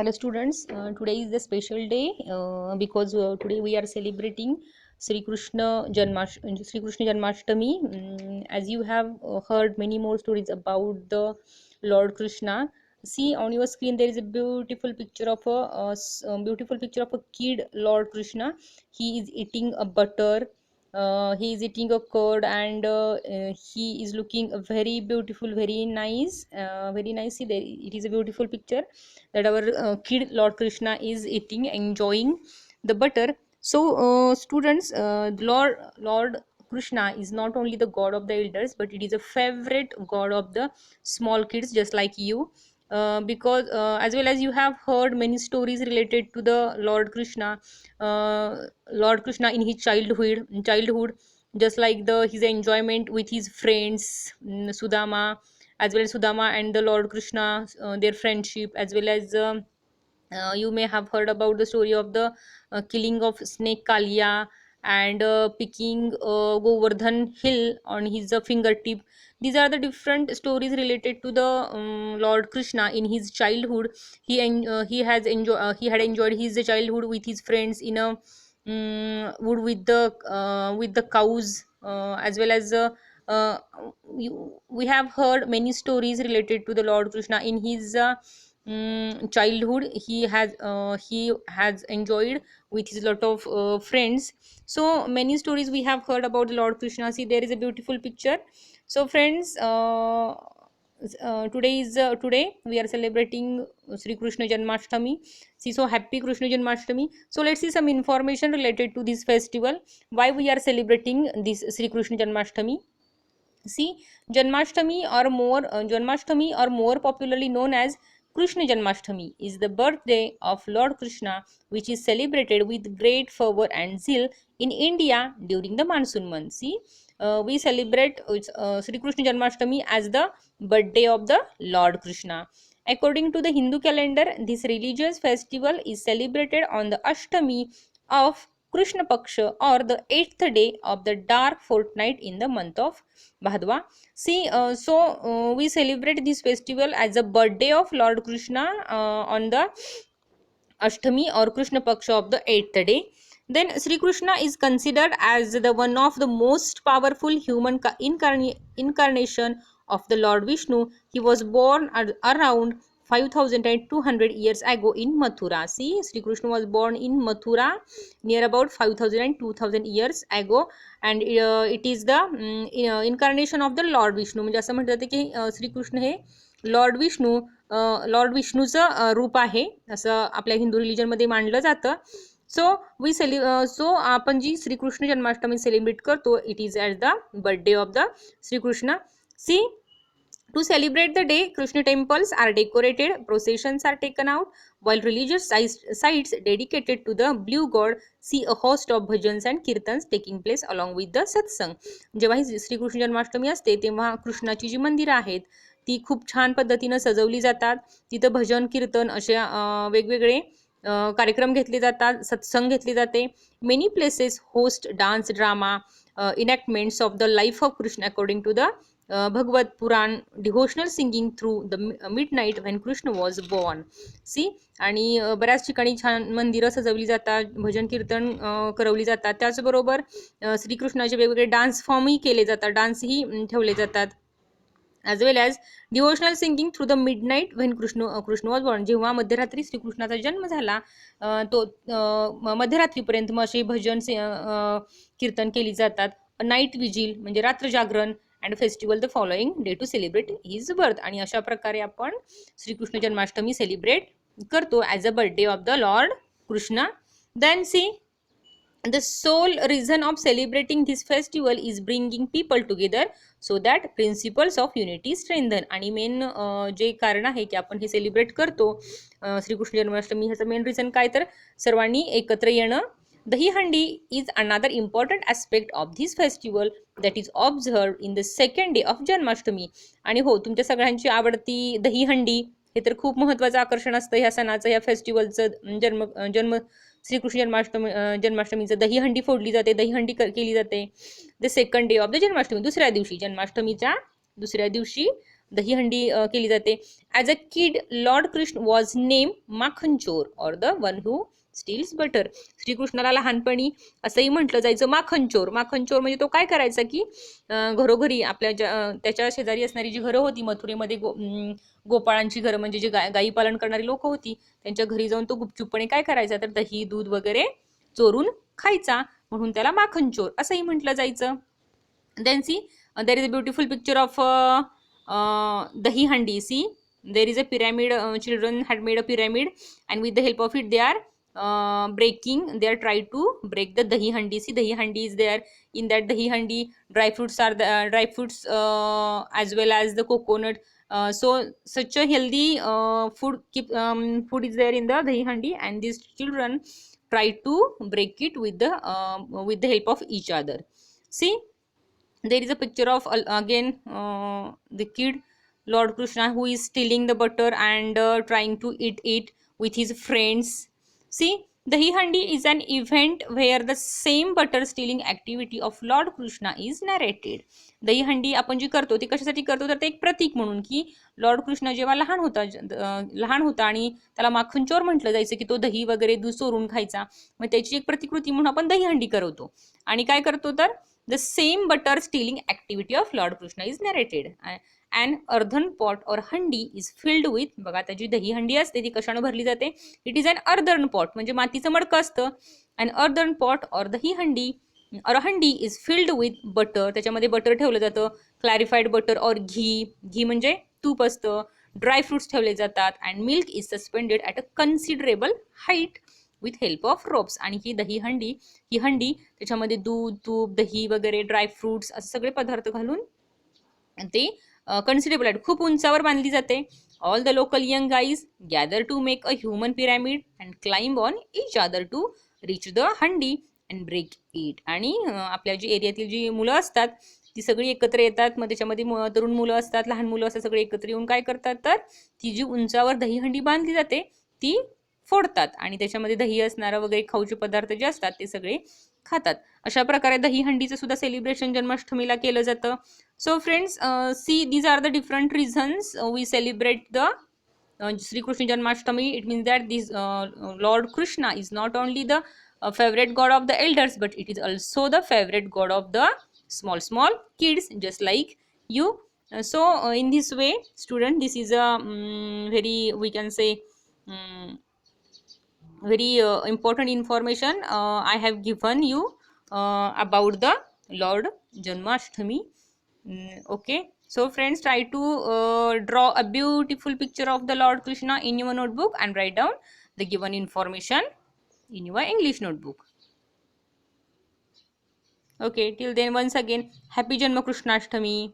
Hello students, today is the special day because today we are celebrating Sri Krishna Janmashtami. As you have heard many more stories about the Lord Krishna. See on your screen there is a beautiful picture of a kid Lord Krishna. He is eating a butter. He is eating a curd and he is looking very beautiful, very nice, very nice. See, there, it is a beautiful picture that our kid Lord Krishna is eating, enjoying the butter. So students, Lord Krishna is not only the god of the elders, but it is a favorite god of the small kids just like you. Because as well as you have heard many stories related to the Lord Krishna in his childhood, just like his enjoyment with his friends, Sudama, as well as Sudama and the Lord Krishna, their friendship, as well as you may have heard about the story of the killing of snake Kalia and picking Govardhan hill on his fingertip. These are the different stories related to the Lord Krishna in his childhood. He had enjoyed his childhood with his friends in a wood with the cows, as well as uh, we have heard many stories related to the Lord Krishna in his childhood. He has enjoyed with his lot of friends. So many stories we have heard about the Lord Krishna. See, there is a beautiful picture. So friends, today we are celebrating Sri Krishna Janmashtami. See, so happy Krishna Janmashtami. So let's see some information related to this festival, why we are celebrating this Sri Krishna Janmashtami. See, Janmashtami, or more popularly known as Krishna Janmashtami, is the birthday of Lord Krishna, which is celebrated with great fervor and zeal in India during the monsoon month. See, we celebrate Sri Krishna Janmashtami as the birthday of the Lord Krishna. According to the Hindu calendar, this religious festival is celebrated on the Ashtami of Krishna Paksha, or the 8th day of the dark fortnight in the month of Bhadwa. See, we celebrate this festival as a birthday of Lord Krishna on the Ashtami or Krishna Paksha of the 8th day. Then Sri Krishna is considered as the one of the most powerful human incarnation of the Lord Vishnu. He was born around 5200 years ago in Mathura. See, Sri Krishna was born in Mathura near about 5000 and 2000 years ago, and it is the incarnation of the Lord Vishnu. म्हणजे असं म्हटलं जातं की श्रीकृष्ण हे Lord विष्णूचं रूप आहे असं आपल्या हिंदू रिलिजनमध्ये मानलं जातं. सो आपण जी श्रीकृष्ण जन्माष्टमी सेलिब्रेट करतो, it is at the birthday of the Shri Krishna. See, to celebrate the day, Krishna temples are decorated, processions are taken out, while religious sites dedicated to the blue god see a host of bhajans and kirtans taking place along with the satsang. जेव्हा ही श्रीकृष्ण जन्माष्टमी असते तेव्हा कृष्णाची जी मंदिरं आहेत ती खूप छान पद्धतीनं सजवली जातात. तिथं भजन कीर्तन असे वेगवेगळे कार्यक्रम घेतले जातात, सत्संग घेतले जाते. Many places host dance drama enactments of the life of Krishna according to the Bhagavad Puran, devotional singing through the midnight when Krishna was born. See, आणि बऱ्याच ठिकाणी छान मंदिरं सजवली जातात, भजन कीर्तन करवली जातात. त्याचबरोबर श्रीकृष्णाचे वेगवेगळे डान्स फॉर्मही केले जातात, डान्सही ठेवले जातात. As well as devotional singing through the midnight when Krishna was born. जेव्हा मध्यरात्री श्रीकृष्णाचा जन्म झाला तो मध्यरात्रीपर्यंत मग असे भजन कीर्तन केली जातात. नाईट विजिल म्हणजे रात्र जागरण and festival the following day to celebrate his birth. आणि अशा प्रकारे आपण श्रीकृष्ण जन्माष्टमी सेलिब्रेट करतो as a birthday of the lord Krishna. Then see, the sole reason of celebrating this festival is bringing people together so that principles of unity strengthen. आणि main जे कारण आहे की आपण हे सेलिब्रेट करतो श्रीकृष्ण जन्माष्टमी, ह्याचं मेन रिझन काय तर सर्वांनी एकत्र येणं. Dahi Handi is another important aspect of this festival that is observe in the second day of Janmashtami. आणि हो, तुमच्या सगळ्यांची आवडती दहीहंडी हे तर खूप महत्त्वाचं आकर्षण असतं ह्या सणाचं, ह्या फेस्टिवलचं. जन्म श्रीकृष्ण जन्माष्टमीचं दहीहंडी फोडली जाते, दहीहंडी केली जाते. The second day of the Janmashtami, दुसऱ्या दिवशी, जन्माष्टमीच्या दुसऱ्या दिवशी दहीहंडी केली जाते. As a kid lord Krishna was name Makhan Chor और the one who steals butter. श्रीकृष्णाला लहानपणी असंही म्हटलं जायचं माखन चोर. माखन चोर म्हणजे तो काय करायचा की घरोघरी आपल्या त्याच्या शेजारी असणारी जी घरं होती मथुरेमध्ये, गोपाळांची घरं म्हणजे जे गायी पालन करणारी लोक होती, त्यांच्या घरी जाऊन तो गुपचूपपणे काय करायचा तर दही दूध वगैरे चोरून खायचा, म्हणून त्याला माखन चोर असंही म्हटलं जायचं. Then see there is a beautiful picture of dahi handi. See, there is a pyramid. Children had made a pyramid, and with the help of it, they are breaking. They are trying to break the dahi handi. See, dahi handi is there. In that dahi handi, dry fruits are the dry fruits as well as the coconut. So such a healthy food is there in the dahi handi, and these children try to break it with the help of each other. See, there is a picture of again the kid Lord Krishna who is stealing the butter and trying to eat it with his friends. See, Dahi Handi is an event where the same butter stealing activity of Lord Krishna is narrated. दही हंडी आपण जी करतो ती कशासाठी करतो तर ते एक प्रतीक म्हणून की लॉर्ड कृष्ण जेव्हा लहान होता आणि त्याला माखन चोर म्हटलं जायचं की तो दही वगैरे दूध चोरून खायचा, मग त्याची एक प्रतिकृती म्हणून आपण दही हंडी करवतो. आणि काय करतो तर the same butter stealing activity of Lord Krishna is narrated. An earthen pot or handi is filled with, बघा आता जी दही हंडी असते ती कशाने भरली जाते, it is an earthen pot म्हणजे मातीचं मडकं असतं. an earthen pot or दही हंडी or handi is filled with butter, त्याच्यामध्ये बटर ठेवलं जातं, क्लॅरिफाईड बटर और घी म्हणजे तूप असतं, ड्राय फ्रुट्स ठेवले जातात, and milk is suspended at a considerable height with help of ropes. आणि ही दही हंडी त्याच्यामध्ये दूध तूप दही वगैरे ड्राय फ्रुट्स असे सगळे पदार्थ घालून ते कन्सिडरेबल आहे खूप उंचावर बांधली जाते. All the local young guys gather to make a human pyramid and climb on each other to reach the handi and break it. आणि आपल्या जी एरियातील जी मुलं असतात ती सगळी एकत्र येतात, मग त्याच्यामध्ये तरुण मुलं असतात लहान मुलं असतात सगळे एकत्र येऊन काय करतात तर ती जी उंचावर दही हंडी बांधली जाते ती फोडतात आणि त्याच्यामध्ये दही असणारा वगैरे खाऊचे पदार्थ जे असतात ते सगळे खातात. अशा प्रकारे दही हंडीचं सुद्धा सेलिब्रेशन जन्माष्टमीला केलं जातं. So friends, see these are the different reasons we celebrate the Sri Krishna Janmashtami. It means that this Lord Krishna is not only the favorite god of the elders, but it is also the favorite god of the small kids, just like you. So in this way, student, this is a very, we can say, very important information I have given you about the Lord Janmashtami. Okay, so friends, try to draw a beautiful picture of the Lord Krishna in your notebook and write down the given information in your English notebook. Okay, till then, once again, happy Janma Krishnashtami.